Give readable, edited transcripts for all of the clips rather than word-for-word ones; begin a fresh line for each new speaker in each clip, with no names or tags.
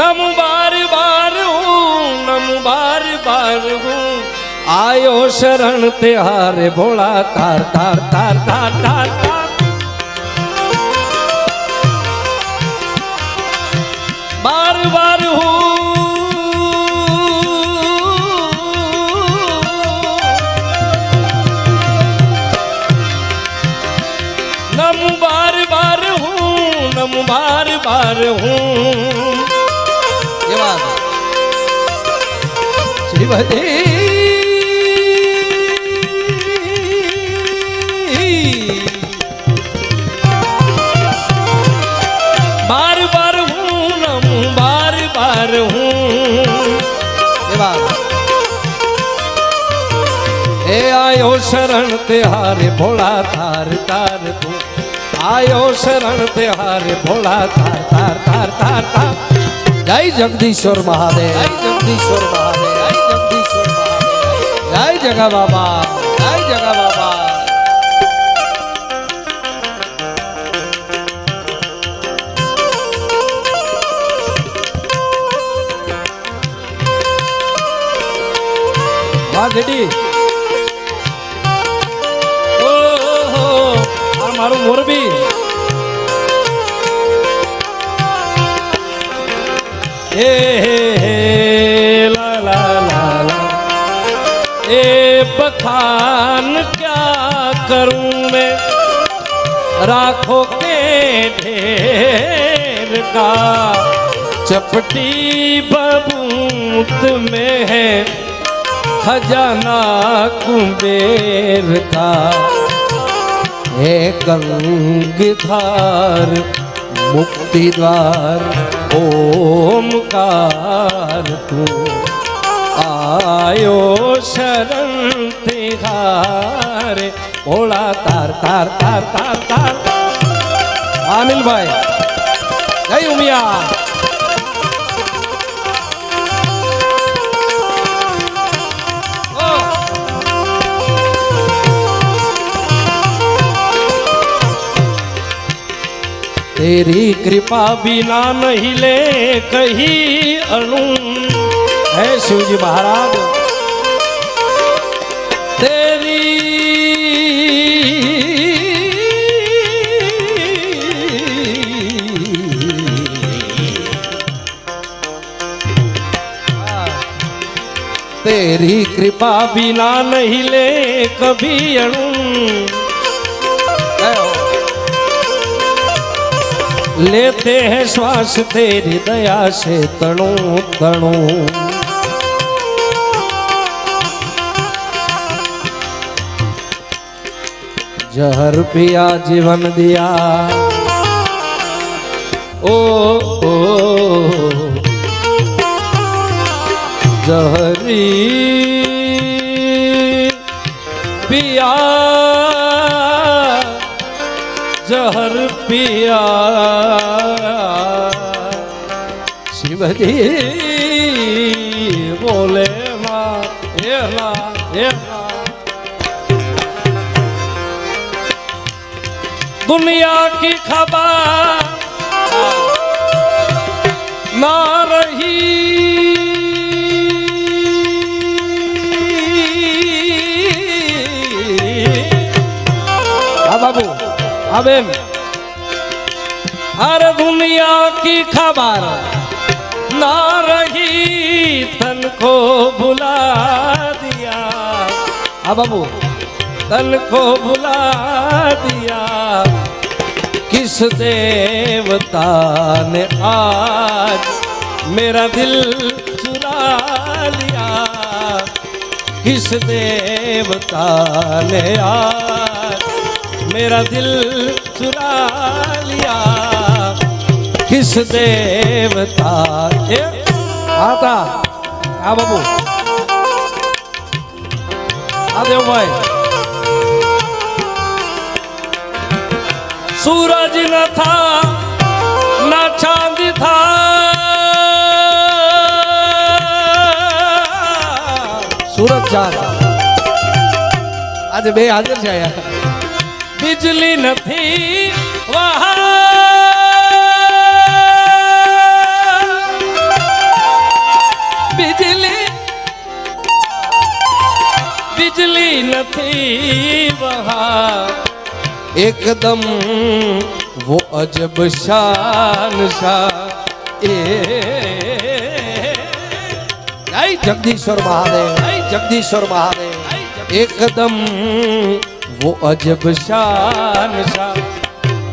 नम बार बार हूँ नम बार बार हूँ आयो शरण तिहारे भोला तार तार तार तार तार तार बार बार हूँ नम बार बार हूँ नम बार बार हूँ ये बात श्रीमती बार बार हूँ नम बार बार हूँ ये बात ए आयो शरण तिहारे भोला तार तार तू आयो शरण तिहारे भोला तार तार तार तार तार जय जगदीश्वर महादेव जय जगदीश्वर महादेव जय जगदीश्वर महादेव जय जगा बाबा जय जगा बाबा वाह जेडी मारू मोरबी हे ला ला ला ला ए बखान क्या करूं मैं राखों के ढेर का चपटी बबूत में है खजाना कुबेर का हे गंगाधार मुक्ति द्वार ओमकार तू आयो शरण तिहारे भोला तार तार तार तार तार अनिल भाई जय उमिया तेरी कृपा बिना नहीं ले कहीं अणु है शिवजी महाराज तेरी तेरी कृपा बिना नहीं ले कभी अणु लेते हैं श्वास तेरी दया से तणु तणु जहर पिया जीवन दिया ओ जहरी पिया जहर पिया शिवजी बोले माँ दुनिया की खबर ना रही बाबू अबे हर दुनिया की खबर ना रही तन को बुला दिया बाबू तन को बुला दिया किस देवता ने आज मेरा दिल चुरा लिया किस देवता ने आज मेरा दिल चुरा लिया किस देवता के आता आ बाबू आ देव भाई सूरज न था न चांद था सूरज चांद आज बे हाजिर છે बिजली न थी वहाँ નથી વહા एकदम वो अजब शान शाह ए जय जगदीश्वर महादेव जय जगदीश्वर महादेव एकदम वो अजब शान शाह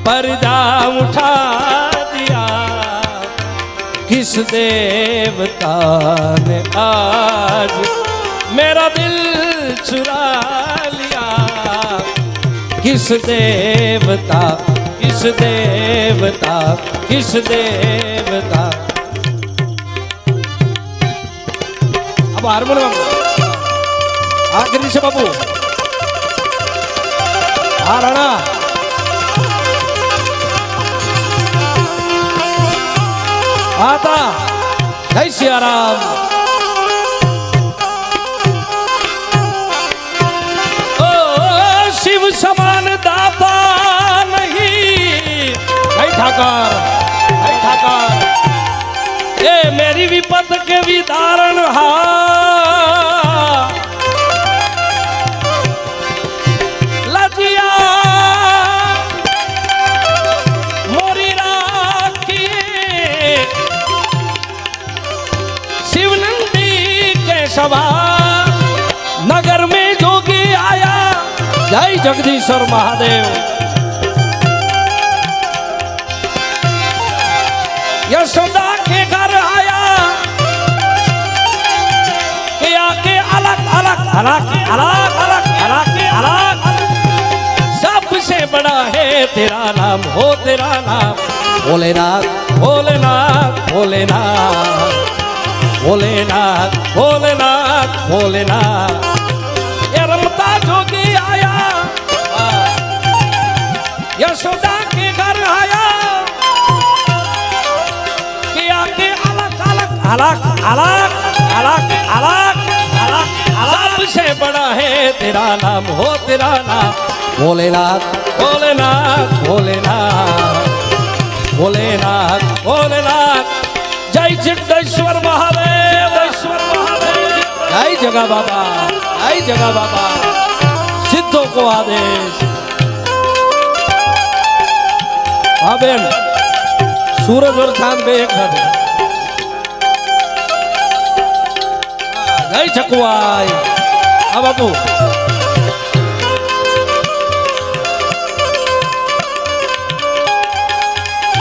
पर्दा उठा दिया किस देवता ने आज मेरा दिल चुरा लिया किस देवता किस देवता किस देवता अब हारमोनियम आखिरी से बाबू हाँ राणा आता जय सियाराम शिव समान दाता नहीं ठाकर ये मेरी विपत के विदारण हा लजिया मोरी राखी शिवनंदी के सभा नगर में जोगी आया जय जगदीश्वर महादेव यशोदा के घर आया के आके अलग अलग अलग अलग अलग अलग अलग सबसे बड़ा है तेरा नाम हो तेरा नाम भोलेनाथ भोलेनाथ भोलेनाथ भोलेनाथ भोलेनाथ भोलेनाथ ये रमता जोगी आया यशोदा के घर आया कि आके अलग अलग अलग अलग अलग अलग अलग सबसे बड़ा है तेरा नाम हो तेरा नाम भोलेनाथ भोलेनाथ भोलेनाथ भोलेनाथ भोलेनाथ जय जगदीश्वर महादेव जय जगा बाबा जय जगा बाबा सिद्धों को आदेश हाँ बेन सूरज और चांद पे एक साथ जय चकुआई हाँ बाबू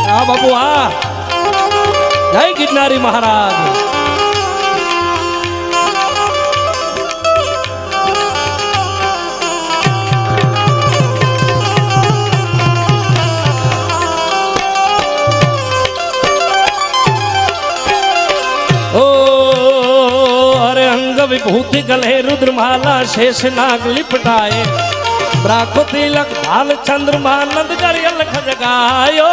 हाँ बाबू हाँ जय गिरनारी महाराज विभूति गले रुद्रमाला शेष नाग लिपटाए ब्राको तिलक भाल चंद्रमा नंद गरियल खजगायो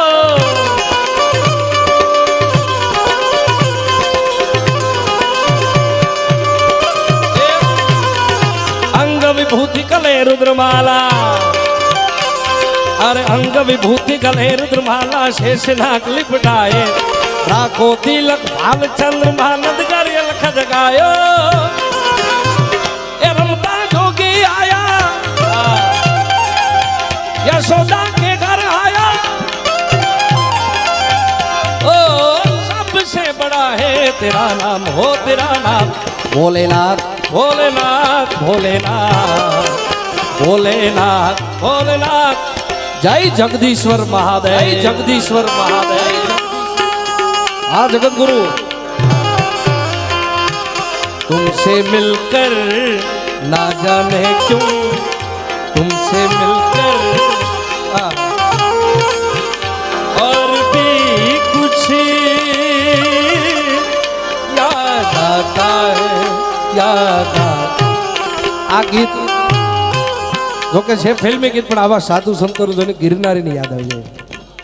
अंग विभूति गले रुद्रमाला अरे अंग विभूति गले रुद्रमाला शेष नाग लिपटाए ब्राको तिलक भाल चंद्रमा नंद गरियल खजगायो यशोदा के घर आया ओ सबसे बड़ा है तेरा नाम हो तेरा नाम भोलेनाथ भोलेनाथ भोलेनाथ भोलेनाथ भोलेनाथ जय जगदीश्वर महादेव जय जगदीश्वर महादेव हाँ जगत गुरु तुमसे मिलकर ना जाने क्यों तुमसे मिलकर और भी कुछ याद आता है याद आता आ गीत जो કે છે ફિલ્મી ગીત પણ આવા સાધુ સંતો જોઈને ગિરનારીની યાદ આવી જાય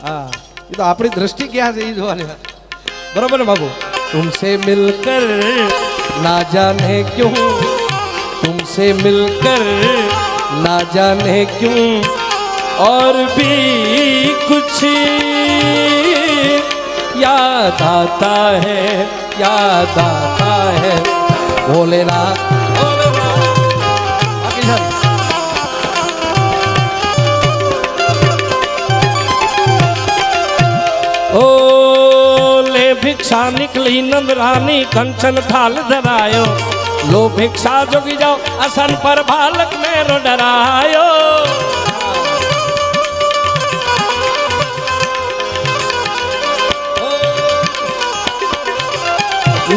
હા એ તો આપણી દ્રષ્ટિ ક્યાં છે એ જોવાની બરાબર ને બાબુ तुमसे मिलकर ना जाने क्यों तुमसे मिलकर ना जाने क्यों और भी कुछ याद आता है भोलेनाथ भिक्षा निकली नंदरानी कंचन थाल धरायो लो भिक्षा जोगी जाओ असन पर बालक मेरो डरायो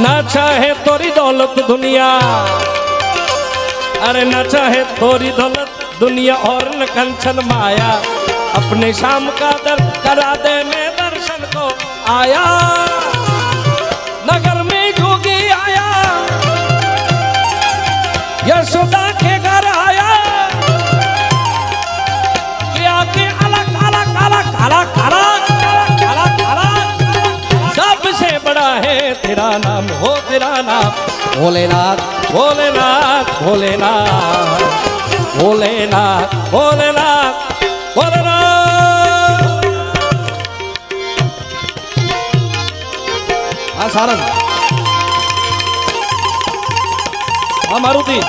ना चाहे तोरी दौलत दुनिया अरे ना चाहे तोरी दौलत दुनिया और न कंचन माया अपने शाम का दर करा दे मैं दर्शन को आया नगर में जोगी आया यशोदा के घर आया क्या के अलग अलग अलग अलग अलग अलग अलग सबसे बड़ा है तेरा नाम हो तेरा नाम भोलेनाथ भोलेनाथ भोलेनाथ भोलेनाथ भोलेनाथ भोलेनाथ हाँ सारंग हाँ मारुति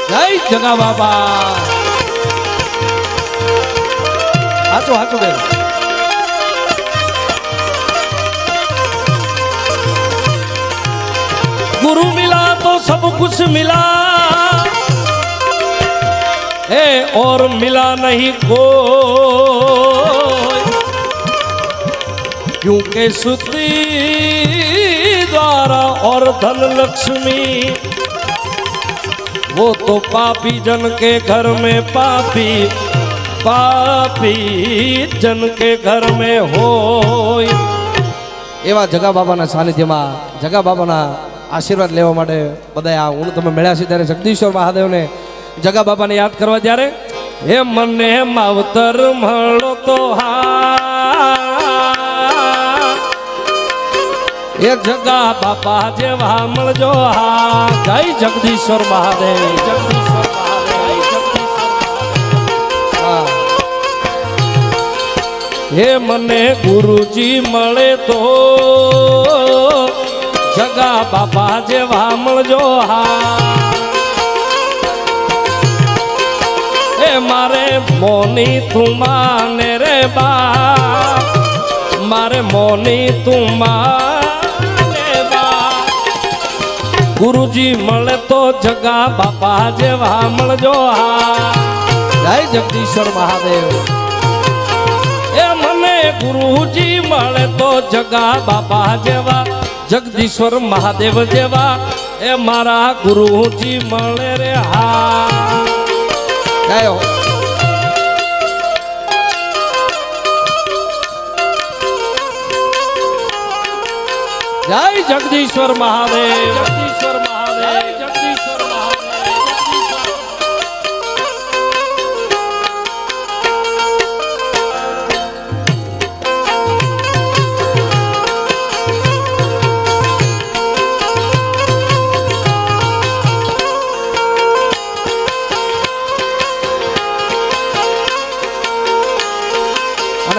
जय जगा बाबा हाचो हाचो बेन गुरु मिला तो सब कुछ मिला है और मिला नहीं कोई क्योंकि सुती द्वारा और धन लक्ष्मी वो तो पापी जन के घर में पापी पापी जन के घर में होय एवा जगा बाबाના સાનિધ્યમાં જગા બાબાના આશીર્વાદ લેવા માટે બધા આ હું તમે મળ્યા છે ત્યારે જગદીશ્વર મહાદેવને જગા બાબાને યાદ કરવા જ્યારે હે મને માવતર મળો તો હા એ જગા બાપા જેવા મળજો હા જય જગદીશ્વર મહાદેવ જગદીશ્વર મહાદેવ હે મને ગુરુજી મળે તો જગા બાપા જેવા મળજો હા હે મારે મોની તું માને રે બા મારે મોની તું માને બા ગુરુજી મળે તો જગા બાપા જેવા મળજો હા જય જગદીશ્વર મહાદેવ गुरुजी મળે તો જગા બાપા જેવા જગદીશ્વર મહાદેવ જેવા એ મારા ગુરુજી મળે રે હા જય હો જય જગદીશ્વર મહાદેવ જગદીશ્વર મહાદેવ જગદીશ્વર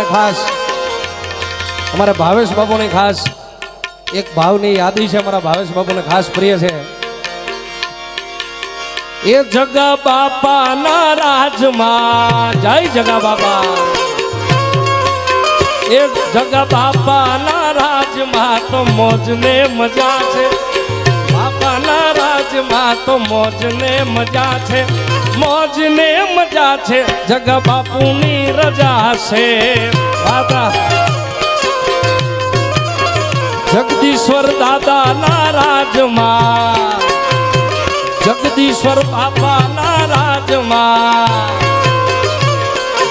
खास हमारे भावेश बाबू ने खास एक भावनी यादी है हमारा भावेश बाबू ने खास प्रिय है ये जगा बापा ना राजमा जय जगा बाबा एक जगा बापा ना राजमा तो मौज ने मजा छे बापा ना राजमा तो मौज ने मजा छे मौज ने मजा छे जगा बापू नी रजा छे जगदीश्वर दादा नाराज मां जगदीश्वर बापा नाराज मां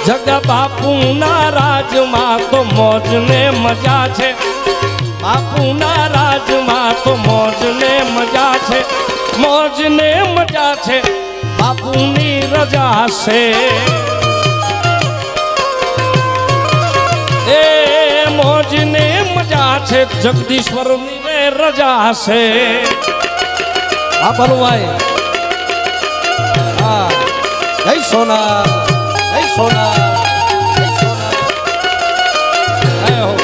जगा बापू नाराज मां तो मौज ने मजा छे बापू नाराज मां तो मौज ने मजा छे मौज ने मजा छे बापू नी रजा से ए मौज ने मजा छे जगदीश्वर ने रजा से हाँ बोलो भाई हाँ जय सोना जय सोना जय सोना जय हो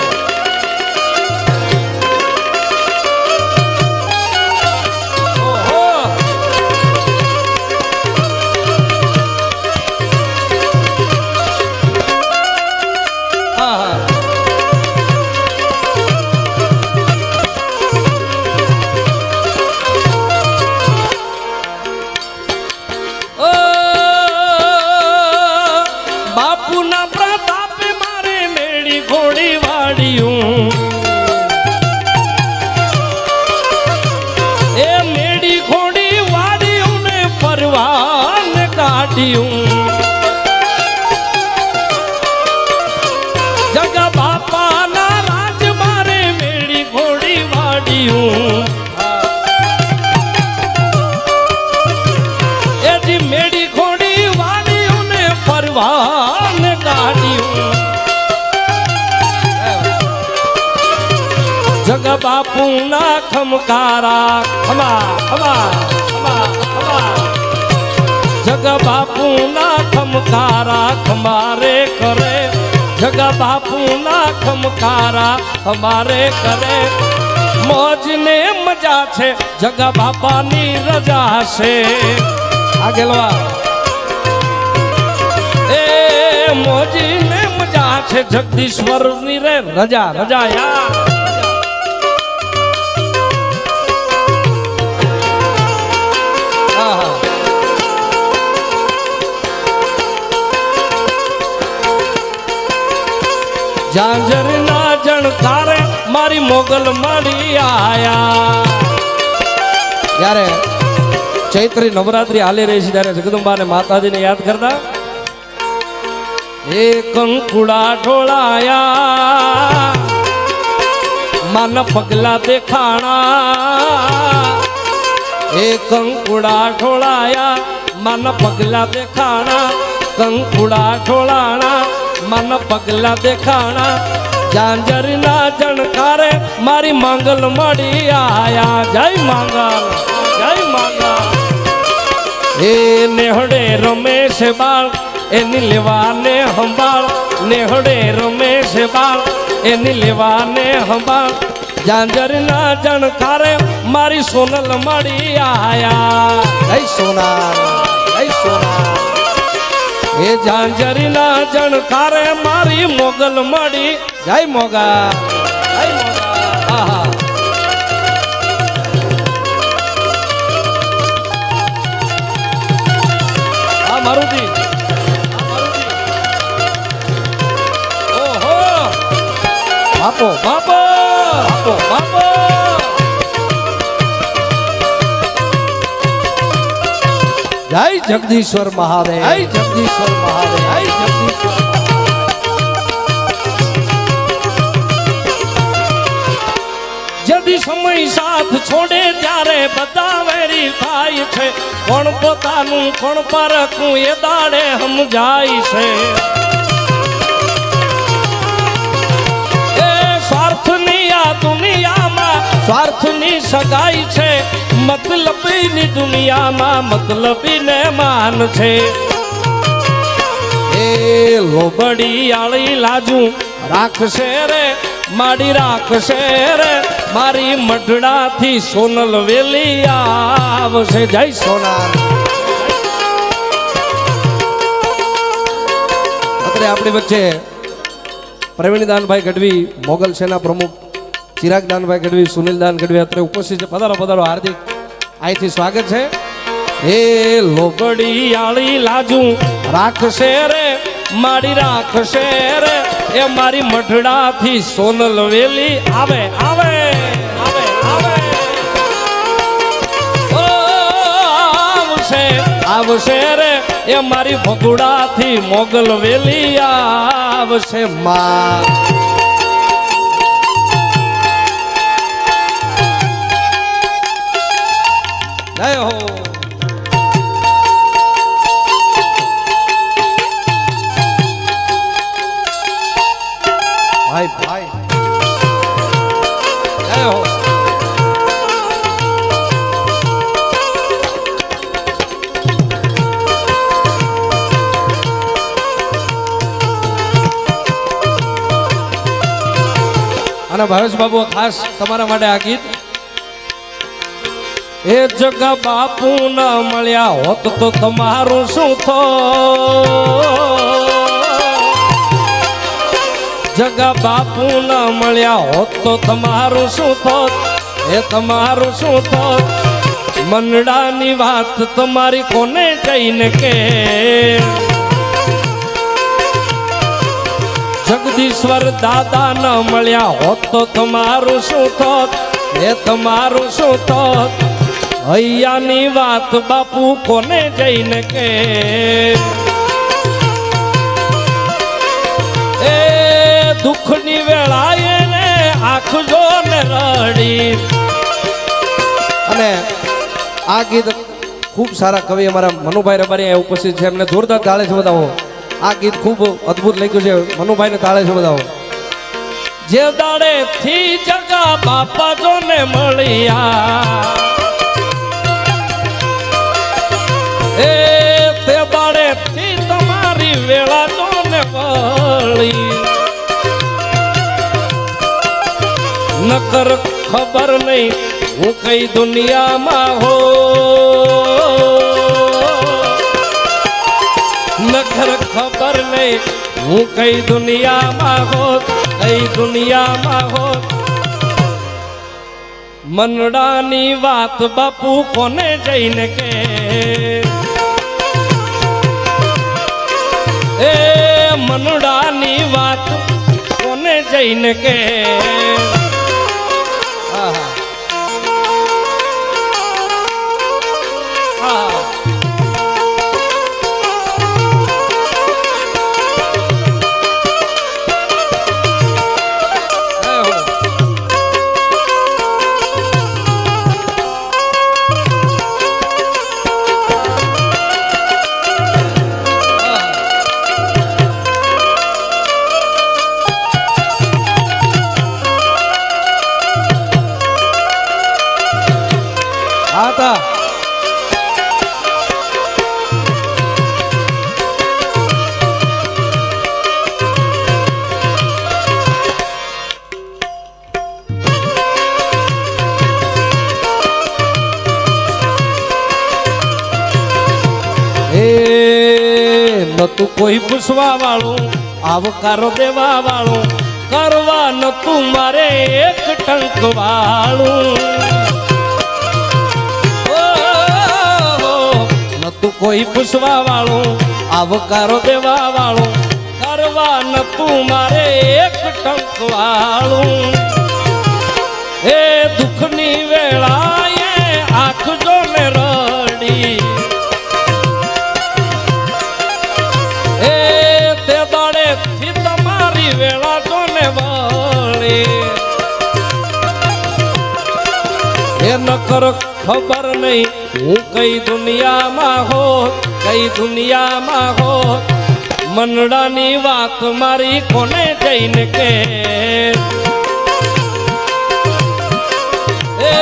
વાડ્યું જગા બાપાના રાજ મારે મેળી ઘોડી વાડ્યું એજી મેળી ઘોડી વાડ્યું ને પરવાન કાઢ્યું જગા બાપુ ના ખમકારા ખમા ખમા ખમા ખમા જગા બાપુ ના ખમકારા ખમારે કરે જગા બાપુ ના ખમકારા અમારે કરે મોજ ને મજા છે જગા બાપાની રજા છે આગેલવા એ મોજ ને મજા છે જગદીશ્વર ની રે રજા રજા યાર ઝાંઝર ના જણકારે મારી મોગલ મળી આયા ત્યારે ચૈત્રી નવરાત્રી હાલી રહી છે ત્યારે જગદંબાને માતાજીને યાદ કરતા એ કંકુડા ઢોળાયા માના પગલા દેખાણા એ કંકુડા ઢોળાયા માના પગલા દેખાણા કંકુડા ઢોળાણા મન પગલા દેખાણા ઝાંઝર ના જણકારે મારી માંગલ મળી આયા જય માંગલ જય માંગલ એ નેહડે રમેશ બાળ એની લેવાને સંભાળ નેહડે રમેશ બાળ એની લેવાને સંભાળ ઝાંઝર ના જણકારે મારી સોનલ મળી આયા જય સોનાર જય સોનાર એ ઝાંઝરી ના જણકારે મારી મોગલ મળી જય મોગા જય મોગા આહા આ મારુતિ ઓહો બાપો બાપો બાપો બાપો જય જગદીશ્વર મહાદેવ જય જગદીશ્વર મહાદેવ જય જગદીશ્વર જદી સમય સાથ છોડે ત્યારે બધા વેરી થાય છે કોણ પોતાનું કોણ પરખું એ દાડે સમજાય છે એ સ્વાર્થની આ દુનિયામાં સ્વાર્થની સગાઈ છે મતલબીની દુનિયામાં મતલબી ને માન છે એ લોબડી આળી લાજુ રાખશે રે માડી રાખશે રે મારી મઢડાથી સોનલ વેલી આવશે જય સોનાર અત્યારે આપણી વચ્ચે પ્રવીણદાનભાઈ ગઢવી મોગલ સેના પ્રમુખ ચિરાગદાનભાઈ ગઢવી સુનિલદાન ગઢવી અત્યારે ઉપસ્થિત છે પધારો પધારો હાર્દિક અહીંથી સ્વાગત છે એ લોબડી આળી લાજુ રાખશે રે માડી રાખશે રે એ મારી મઢડાથી સોનલ વેલી આવે આવે આવે આવે ઓ આવશે આવશે રે એ મારી ભગુડાથી મોગલ વેલી આવશે માં જય હો ભાઈ ભાઈ જય હો અને ભાવેશ બાબુ ખાસ તમારા માટે આ ગીત એ જગા બાપુ ન મળ્યા હોત તો તમારું શું થો જગા બાપુ ન મળ્યા હોત તો તમારું શું થોત એ તમારું શું થોત મનડાની વાત તમારી કોને જઈને કે જગદીશ્વર દાદા ન મળ્યા હોત તો તમારું શું થોત એ તમારું શું થોત હૈયાની વાત બાપુ કોને જઈને કે એ દુઃખની વેળાએ ને આંખ જો ને રડી. અને આ ગીત ખૂબ સારા કવિ અમારા મનુભાઈ રબારી ઉપસ્થિત છે, એમને જોરદાર તાળે છે બધાઓ. આ ગીત ખૂબ અદ્ભુત લખ્યું છે, મનુભાઈને તાળે છે બધાઓ. જે દાડે થી જગા બાપા જો ને મળ્યા એ તે દાડે થી તમારી વેળા જો ને વળી. નકર ખબર નહીં હું કઈ દુનિયામાં હો, નકર ખબર નહીં હું કઈ દુનિયામાં હો, કઈ દુનિયામાં હો. મનડાની વાત બાપુ કોને જઈને કે એ મનડાની વાત કોને જઈને કે. હતા એ નતું કોઈ પૂછવા વાળું, આવકારો દેવા વાળું, કરવા નતું મારે એક ટંક વાળું. નતું કોઈ પૂછવા વાળું, આવકારો દેવા વાળું, કરવા નતું મારે એક ટંક વાળું. એ દુઃખની વેળાએ આંખ જો ને રડી એ તે દાડે થી તમારી વેળા જો ને વળી. એ નકર ખબર નહીં હું કઈ દુનિયામાં હોત, કઈ દુનિયામાં હોત. મનડાની વાત મારી કોને જઈને કે એ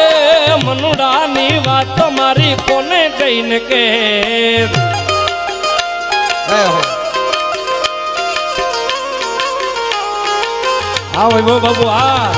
મનડાની વાત મારી કોને જઈને કે. હા વૈભવ બાબુ હા.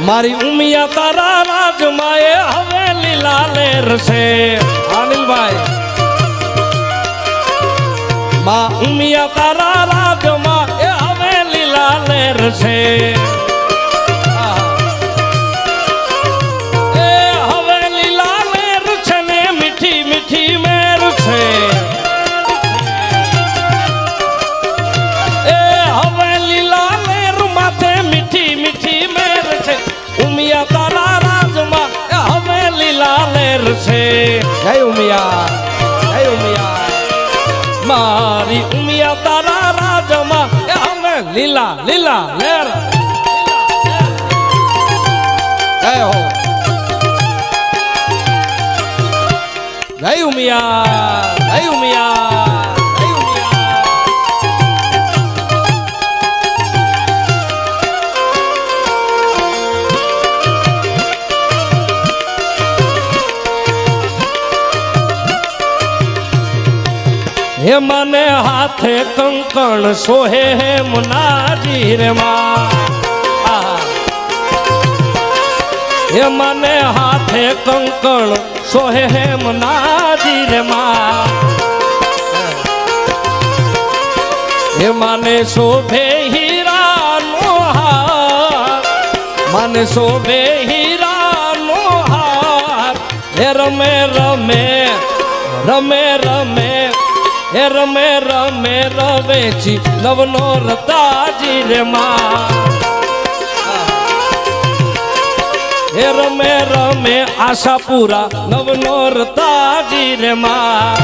મારી ઉમિયા તારા રાજમાં એ હવે લીલા લેર છે. અનિલભાઈ માં ઉમિયા તારા રાજમાં એ હવે લીલા લેર છે. એ હવે લીલા લેર છે ને મીઠી મીઠી મેર છે. એ હવે લીલા લેર માથે મીઠી મીઠી મેર છે. ઉમિયા તારા રાજમાં હવે લીલા લેર છે. જય ઉમિયા, જય ઉમિયા. મારી ઉમિયા તારા રાજમાં હવે લીલા લીલા લેર. જય હો, જય ઉમિયા, જય ઉમિયા. હે મને હાથે કંકણ સોહે હે મુનાજી રે માં. હે મને હાથે કંકણ સોહે હે મુનાજી રે માં. હે માને શોભે હીરાનો હાર, માને શોભે હીરાનો હાર. હે રમે રમે રમે રમે, હે રમે રમે રવેચી નવનો રતાજી રે માં. હે રમે રમે આશાપુરા નવનો રતાજી રે માં.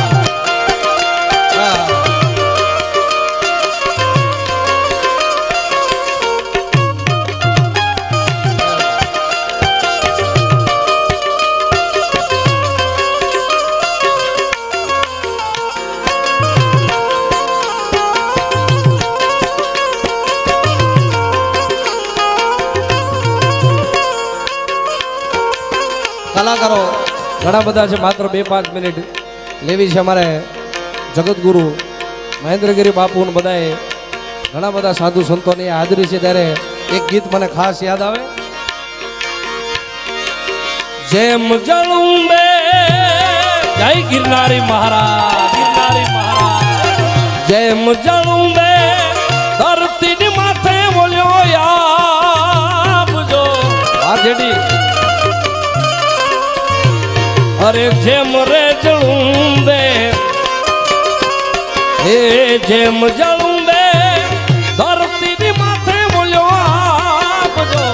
કલાકારો ઘણા બધા છે, માત્ર 2-5 મિનિટ લેવી છે. અમારે જગતગુરુ મહેન્દ્રગીરી બાપુ ને બધાએ ઘણા બધા સાધુ સંતોની હાજરી છે, ત્યારે એક ગીત મને ખાસ યાદ આવે. જેમ જળુંબે જય ગિરનારી મહારાજ, ગિરનારી મહારાજ. જેમ જળુંબે ધરતીની માથે બોલ્યો આપજો વાજડી. અરે જેમ રે જળુંબે, હે જેમ જળુંબે ધરતીની માથે બોલ્યો આપજો.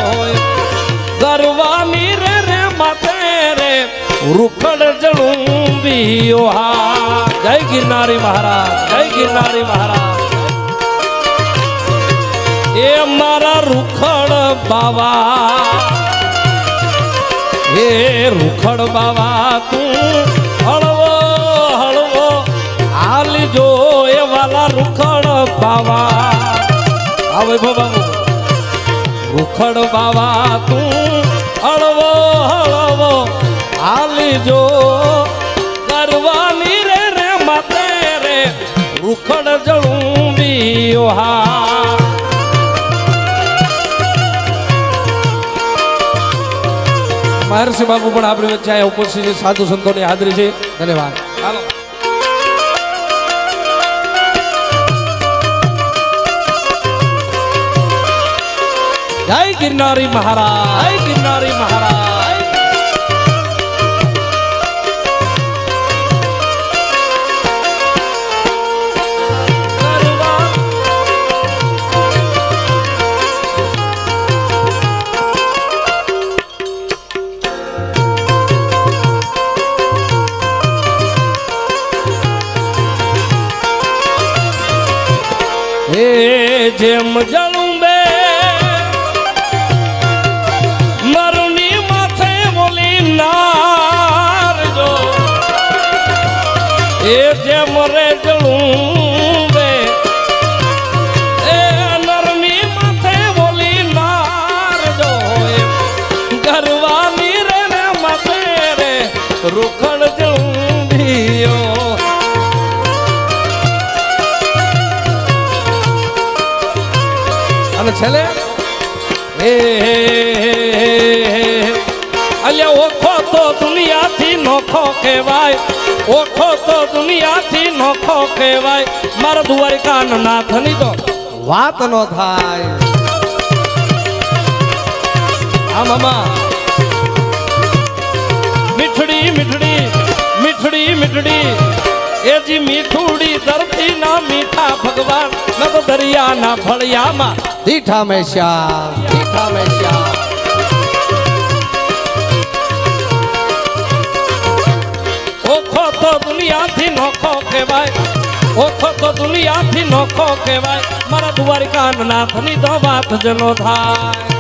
ગરવાની રે રે માથે રે રૂખડ જળુંબીઓ હા. જય ગિરનારી મહારાજ, જય ગિરનારી મહારાજ. એ મારા રૂખડ બાવા, હે રૂખડ બાવા તું હળવો હળવો હાલજો. એ વાલા રૂખડ બાવા આવે બાબુ, રૂખડ બાવા તું હળવો હળવો હાલજો. ગરવાની રે રે માતે રે રૂખડ જળુંબીઓ હા. મહર્ષિ બાપુ પણ આપણી વચ્ચે આયા ઉપસ્થિત છે, સાધુ સંતોની હાજરી છે. ધન્યવાદ. ચાલો જય ગિરનારી મહારાજ, જય ગિરનારી મહારાજ. જેમ જળુંબે મરુની માથે બોલી નારજો. એ જેમ રે જળુંબે એ નરની માથે બોલી નારજો. ગરવાની રે રે માથે રે રૂખડ જળુંબીઓ. અને છેલ્લે અલ્યા ઓખો તો દુનિયાથી નોખો કહેવાય, ઓખો તો દુનિયાથી નોખો કહેવાય. મારા દ્વારકા નાથની તો વાત ન થાય. હા મામા મીઠડી મીઠડી મીઠડી મીઠડી એ જી મીઠુડી ધરતી ના મીઠા ભગવાન ન તો દરિયા ના ફળિયામાં દીઠા મેં શ્યામ, દીઠા મેં શ્યામ. ઓખો તો દુનિયાથી નોખો કહેવાય, ઓખો તો દુનિયાથી નોખો કહેવાય. મારા દ્વારકા નાથની તો વાત જ નો થાય.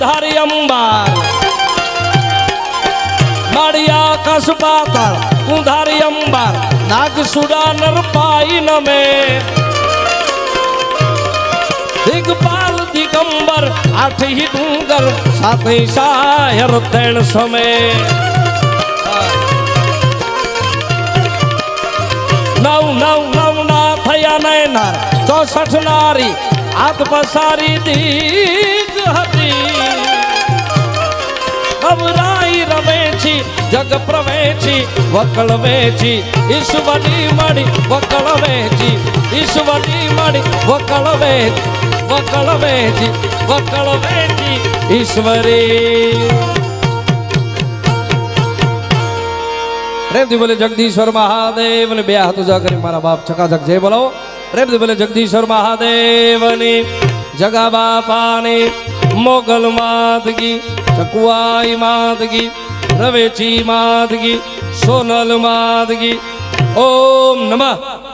ધારી અંબાર માળિયા આકાશ પાતાળ ઊંધારી અંબાર નાગસુડા નરપાઈ નમે દિગપાલ દિગંબર આઠી ડુંગર સાથે શાયર તેણ સમે નવ નવ નવ ના થયા નયનાર 64 નારી હાથ પસારી દીગ હતી અવરાઈ રમે છી જગ પ્રવેશી વકળ વેચી ઈશ્વરની માડી વકળ વેચી ઈશ્વરની માડી વકળ વેચી ઈશ્વરી પ્રેમથી બોલે જગદીશ્વર મહાદેવને બે હાથ ઉજા કરી મારા બાપ ચકાચક જય બોલો પ્રેમથી બોલે જગદીશ્વર મહાદેવની જગા બાપાની મોગલ માતગી ચકુઆઈ માતગી રવેચી માતગી સોનલ માતગી ઓમ નમઃ